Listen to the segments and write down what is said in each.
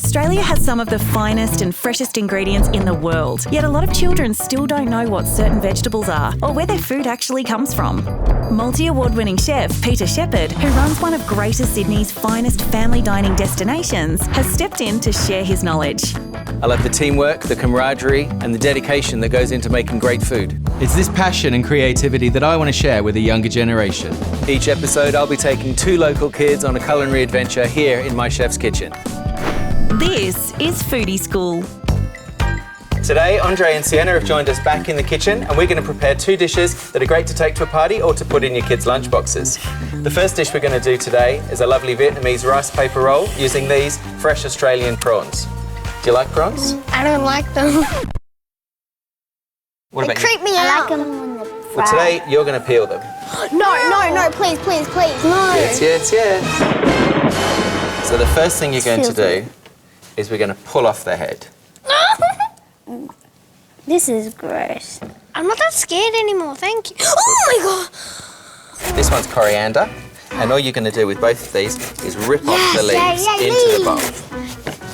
Australia has some of the finest and freshest ingredients in the world, yet a lot of children still don't know what certain vegetables are or where their food actually comes from. Multi-award-winning chef Peter Sheppard, who runs one of Greater Sydney's finest family dining destinations, has stepped in to share his knowledge. I love the teamwork, the camaraderie and the dedication that goes into making great food. It's this passion and creativity that I want to share with the younger generation. Each episode I'll be taking 2 local kids on a culinary adventure here in my chef's kitchen. This is Foodie School. Today, Andre and Sienna have joined us back in the kitchen and we're going to prepare 2 dishes that are great to take to a party or to put in your kids' lunchboxes. The first dish we're going to do today is a lovely Vietnamese rice paper roll using these fresh Australian prawns. Do you like prawns? I don't like them. What about you? Creep me out. I like them when they're fried. Well, today you're going to peel them. No, please, no. Yes. So the first thing you're going to do is we're going to pull off the head. This is gross. I'm not that scared anymore, thank you. Oh my God! This one's coriander, and all you're going to do with both of these is rip off the leaves into the bowl.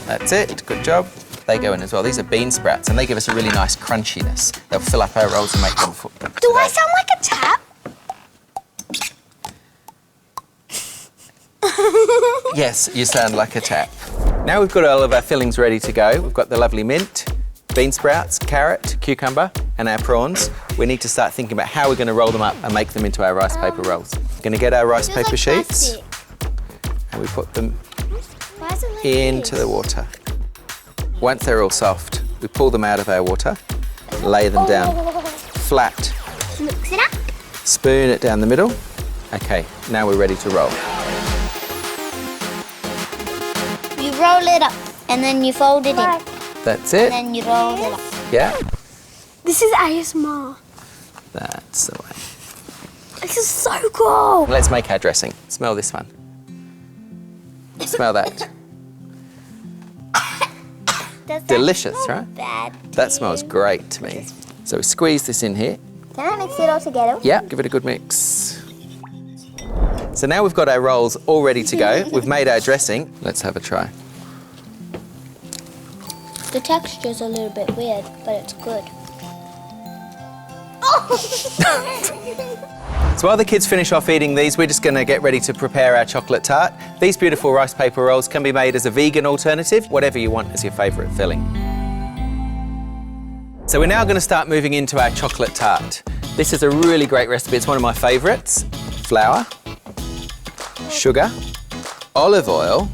That's it, good job. They go in as well. These are bean sprouts, and they give us a really nice crunchiness. They'll fill up our rolls and make them full. Do I sound like a tap? Yes, you sound like a tap. Now we've got all of our fillings ready to go. We've got the lovely mint, bean sprouts, carrot, cucumber, and our prawns. We need to start thinking about how we're going to roll them up and make them into our rice paper rolls. We're going to get our rice paper sheets, and we put them into the water. Once they're all soft, we pull them out of our water, lay them down flat, Mix it up. spoon it down the middle. Okay, now we're ready to roll. You roll it up and then you fold it in. That's it. And then you roll it up. Yeah, This is ASMR. that's the way. This is so cool. Let's make our dressing. Smell this one. Smell that. Delicious, right? Bad. That smells great to me. So we squeeze this in here. Can I mix it all together? Yeah, give it a good mix. So now we've got our rolls all ready to go. We've made our dressing. Let's have a try. The texture's a little bit weird, but it's good. So while the kids finish off eating these, we're just going to get ready to prepare our chocolate tart. These beautiful rice paper rolls can be made as a vegan alternative, whatever you want as your favourite filling. So we're now going to start moving into our chocolate tart. This is a really great recipe. It's one of my favourites. Flour, sugar, olive oil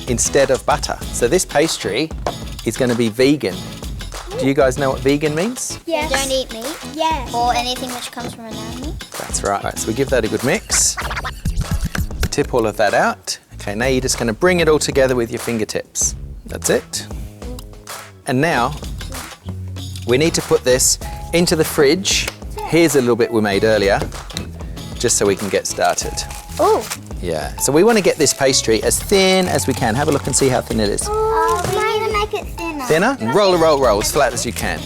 instead of butter. So this pastry is going to be vegan. Do you guys know what vegan means? Yes. You don't eat meat? Yes. Or anything which comes from an animal? That's right. Right, so we give that a good mix. Tip all of that out. Okay, now you're just going to bring it all together with your fingertips. That's it. And now we need to put this into the fridge. Here's a little bit we made earlier, just so we can get started. Oh. Yeah, so we want to get this pastry as thin as we can. Have a look and see how thin it is. Oh, can I even make it thinner? Thinner? And roll, as flat as you can.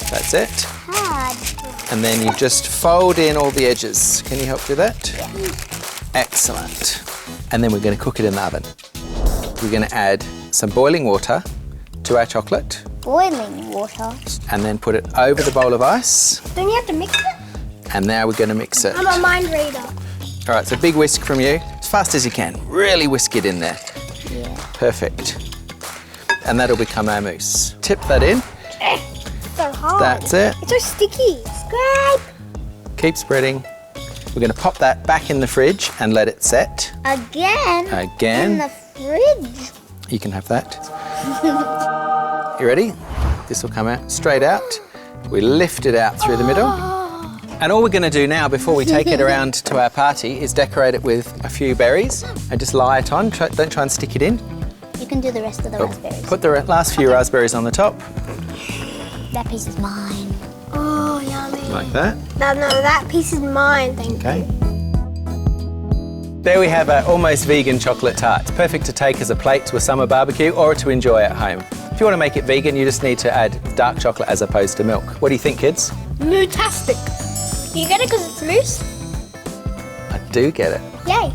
That's it. Hard. And then you just fold in all the edges. Can you help do that? Excellent. And then we're going to cook it in the oven. We're going to add some boiling water to our chocolate. Boiling water. And then put it over the bowl of ice. Don't you have to mix it? And now we're going to mix it. I'm a mind reader. All right, so big whisk from you. As fast as you can. Really whisk it in there. Yeah. Perfect. And that'll become our mousse. Tip that in. So hard. That's it. It's so sticky. Scrape. Keep spreading. We're going to pop that back in the fridge and let it set. Again? Again. In the fridge. You can have that. You ready? This will come out straight out. We lift it out through the middle. And all we're going to do now before we take it around to our party is decorate it with a few berries and just lie it on. Don't try and stick it in. You can do the rest of the raspberries. Put the last few raspberries on the top. That piece is mine. Oh, yummy. Like that. No, that piece is mine, thank Okay. you. There we have our almost vegan chocolate tart. It's perfect to take as a plate to a summer barbecue or to enjoy at home. If you want to make it vegan, you just need to add dark chocolate as opposed to milk. What do you think, kids? Mootastic. You get it because it's mousse? I do get it. Yay.